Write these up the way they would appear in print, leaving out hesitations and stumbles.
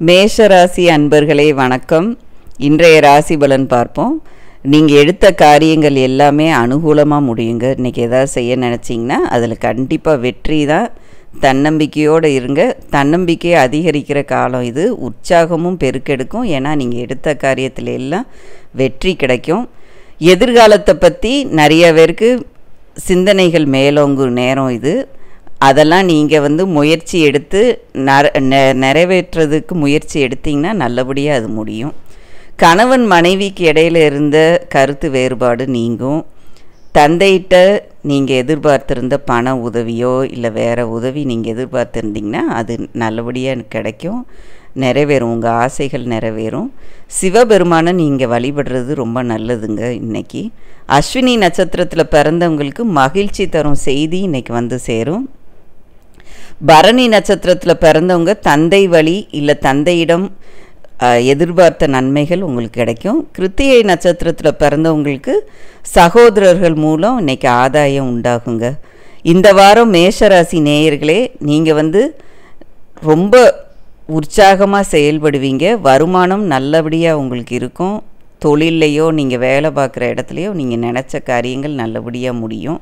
மேஷ ராசி அன்பர்களே வணக்கம். இன்றைய ராசி பலன் பார்ப்போம். நீங்கள் எடுத்த காரியங்கள் எல்லாமே அனுகூலமாக முடியுங்க. இன்றைக்கி எதாவது செய்ய நினச்சிங்கன்னா அதில் கண்டிப்பாக வெற்றி தான். தன்னம்பிக்கையோடு இருங்க. தன்னம்பிக்கையை அதிகரிக்கிற காலம் இது. உற்சாகமும் பெருக்கெடுக்கும். ஏன்னா நீங்கள் எடுத்த காரியத்தில் எல்லாம் வெற்றி கிடைக்கும். எதிர்காலத்தை பற்றி நிறைய பேருக்கு சிந்தனைகள் மேலோங்கும் நேரம் இது. அதெல்லாம் நீங்கள் முயற்சி எடுத்து நிறைவேற்றுறதுக்கு முயற்சி எடுத்திங்கன்னா நல்லபடியாக அது முடியும். கணவன் மனைவிக்கு இடையில் இருந்த கருத்து வேறுபாடு நீங்கும். தந்தையிட்ட நீங்கள் எதிர்பார்த்திருந்த பண உதவியோ இல்லை வேறு உதவி நீங்கள் எதிர்பார்த்துருந்தீங்கன்னா அது நல்லபடியாக கிடைக்கும், நிறைவேறும். உங்கள் ஆசைகள் நிறைவேறும். சிவபெருமானை நீங்கள் வழிபடுறது ரொம்ப நல்லதுங்க. இன்றைக்கி அஸ்வினி நட்சத்திரத்தில் பிறந்தவங்களுக்கு மகிழ்ச்சி தரும் செய்தி இன்றைக்கி சேரும். பரணி நட்சத்திரத்தில் பிறந்தவங்க தந்தை வழி இல்லை தந்தையிடம் எதிர்பார்த்த நன்மைகள் உங்களுக்கு கிடைக்கும். கிருத்திகை நட்சத்திரத்தில் பிறந்தவங்களுக்கு சகோதரர்கள் மூலம் இன்றைக்கி ஆதாயம் உண்டாகுங்க. இந்த வாரம் மேஷராசி நேயர்களே, நீங்கள் ரொம்ப உற்சாகமாக செயல்படுவீங்க. வருமானம் நல்லபடியாக உங்களுக்கு இருக்கும். தொழிலையோ நீங்கள் வேலை பார்க்குற இடத்துலையோ நீங்கள் நினச்ச காரியங்கள் நல்லபடியாக முடியும்.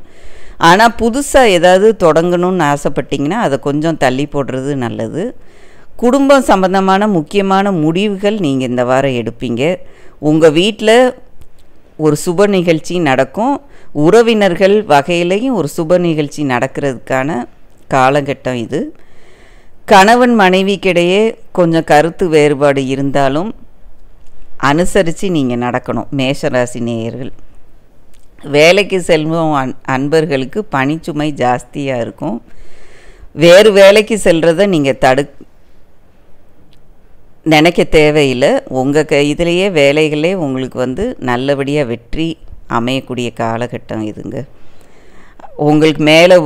ஆனால் புதுசாக ஏதாவது தொடங்கணும்னு ஆசைப்பட்டிங்கன்னா அதை கொஞ்சம் தள்ளி போடுறது நல்லது. குடும்பம் சம்பந்தமான முக்கியமான முடிவுகள் நீங்கள் இந்த வாரம் எடுப்பீங்க. உங்கள் வீட்டில் ஒரு சுப நிகழ்ச்சி நடக்கும். உறவினர்கள் வகையிலையும் ஒரு சுப நிகழ்ச்சி நடக்கிறதுக்கான காலகட்டம் இது. கணவன் மனைவிக்கிடையே கொஞ்சம் கருத்து வேறுபாடு இருந்தாலும் அனுசரித்து நீங்கள் நடக்கணும். மேஷராசி நேயர்கள், வேலைக்கு செல்லும் அன்பர்களுக்கு பணிச்சுமை ஜாஸ்தியாக இருக்கும். வேறு வேலைக்கு செல்கிறத நீங்கள் நினைக்க தேவையில்லை. உங்கள் இதிலேயே வேலைகளே உங்களுக்கு நல்லபடியாக வெற்றி அமையக்கூடிய காலகட்டம் இதுங்க. உங்களுக்கு மேலே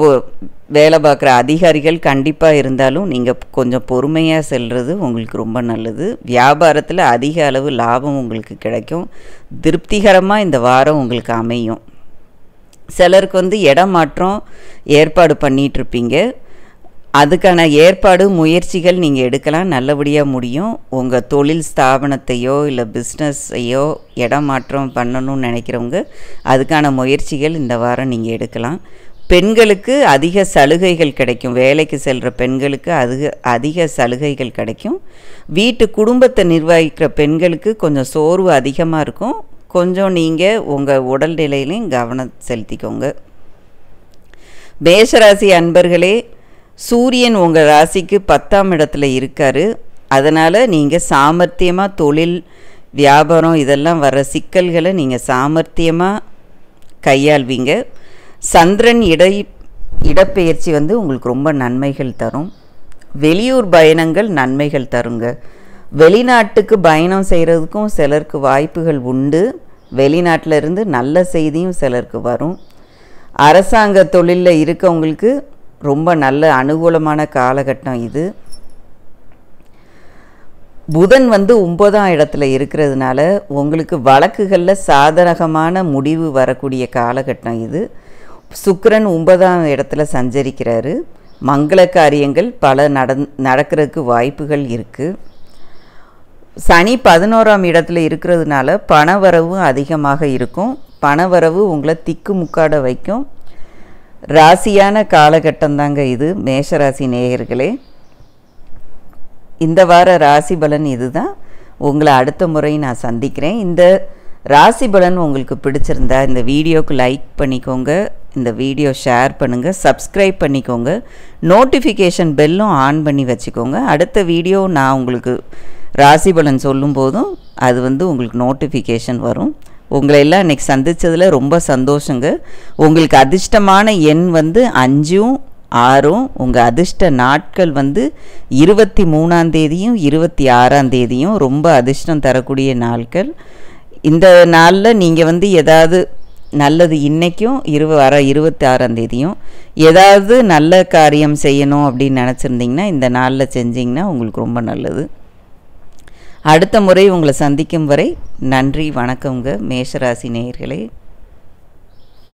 வேலை பார்க்குற அதிகாரிகள் கண்டிப்பாக இருந்தாலும் நீங்கள் கொஞ்சம் பொறுமையாக செல்வது உங்களுக்கு ரொம்ப நல்லது. வியாபாரத்தில் அதிக அளவு லாபம் உங்களுக்கு கிடைக்கும். திருப்திகரமாக இந்த வாரம் உங்களுக்கு அமையும். சிலருக்கு இடம் மாற்றம் ஏற்பாடு பண்ணிகிட்ருப்பீங்க. அதுக்கான ஏற்பாடு முயற்சிகள் நீங்கள் எடுக்கலாம், நல்லபடியாக முடியும். உங்கள் தொழில் ஸ்தாபனத்தையோ இல்லை பிஸ்னஸையோ இடம் மாற்றம் பண்ணணும்னு நினைக்கிறவங்க அதுக்கான முயற்சிகள் இந்த வாரம் நீங்கள் எடுக்கலாம். பெண்களுக்கு அதிக சலுகைகள் கிடைக்கும். வேலைக்கு செல்கிற பெண்களுக்கு அதிக சலுகைகள் கிடைக்கும். வீட்டு குடும்பத்தை நிர்வகிக்கிற பெண்களுக்கு கொஞ்சம் சோர்வு அதிகமாக இருக்கும். கொஞ்சம் நீங்கள் உங்கள் உடல்நிலையிலையும் கவனம் செலுத்திக்கோங்க. மேஷராசி அன்பர்களே, சூரியன் உங்கள் ராசிக்கு 10ஆம் இடத்துல இருக்கார். அதனால் நீங்கள் சாமர்த்தியமாக தொழில் வியாபாரம் இதெல்லாம் வர சிக்கல்களை நீங்கள் சாமர்த்தியமாக கையாள்வீங்க. சந்திரன் இடப்பெயர்ச்சி உங்களுக்கு ரொம்ப நன்மைகள் தரும். வெளியூர் பயணங்கள் நன்மைகள் தருங்க. வெளிநாட்டுக்கு பயணம் செய்கிறதுக்கும் சிலருக்கு வாய்ப்புகள் உண்டு. வெளிநாட்டில் இருந்து நல்ல செய்தியும் சிலருக்கு வரும். அரசாங்க தொழிலில் இருக்கவங்களுக்கு ரொம்ப நல்ல அனுகூலமான காலகட்டம் இது. புதன் 9ஆம் இடத்துல இருக்கிறதுனால உங்களுக்கு வழக்குகளில் சாதகமான முடிவு வரக்கூடிய காலகட்டம் இது. சுக்கிரன் 9ஆம் இடத்துல சஞ்சரிக்கிறாரு. மங்கள காரியங்கள் பல நடக்கிறதுக்கு வாய்ப்புகள் இருக்குது. சனி 11ஆம் இடத்துல இருக்கிறதுனால பணவரவும் அதிகமாக இருக்கும். பணவரவு உங்களை திக்குமுக்காட வைக்கும். ராசியான காலகட்டம் தாங்க இது. மேஷராசி நேயர்களே, இந்த வார ராசி பலன் இதுதான். உங்களை அடுத்த முறை நான் சந்திக்கிறேன். இந்த ராசி பலன் உங்களுக்கு பிடிச்சிருந்தா இந்த வீடியோவுக்கு லைக் பண்ணிக்கோங்க, இந்த வீடியோ ஷேர் பண்ணுங்கள், சப்ஸ்கிரைப் பண்ணிக்கோங்க, நோட்டிஃபிகேஷன் பெல்லும் ஆன் பண்ணி வச்சுக்கோங்க. அடுத்த வீடியோ நான் உங்களுக்கு ராசி பலன் சொல்லும் போதும் அது உங்களுக்கு நோட்டிஃபிகேஷன் வரும். உங்களை எல்லாம் இன்றைக்கி சந்தித்ததில் ரொம்ப சந்தோஷங்க. உங்களுக்கு அதிர்ஷ்டமான எண் 5ம் 6ம். உங்கள் அதிர்ஷ்ட நாட்கள் 23ஆம் தேதியும் 26ஆம் தேதியும் ரொம்ப அதிர்ஷ்டம் தரக்கூடிய நாட்கள். இந்த நாளில் நீங்கள் ஏதாவது நல்லது இன்றைக்கும் வர 26ஆம் தேதியும் ஏதாவது நல்ல காரியம் செய்யணும் அப்படின்னு நினச்சிருந்திங்கன்னா இந்த நாளில் செஞ்சிங்கன்னா உங்களுக்கு ரொம்ப நல்லது. அடுத்த முறை உங்களை சந்திக்கும் வரை நன்றி, வணக்கங்க மேஷராசி நேயர்களே.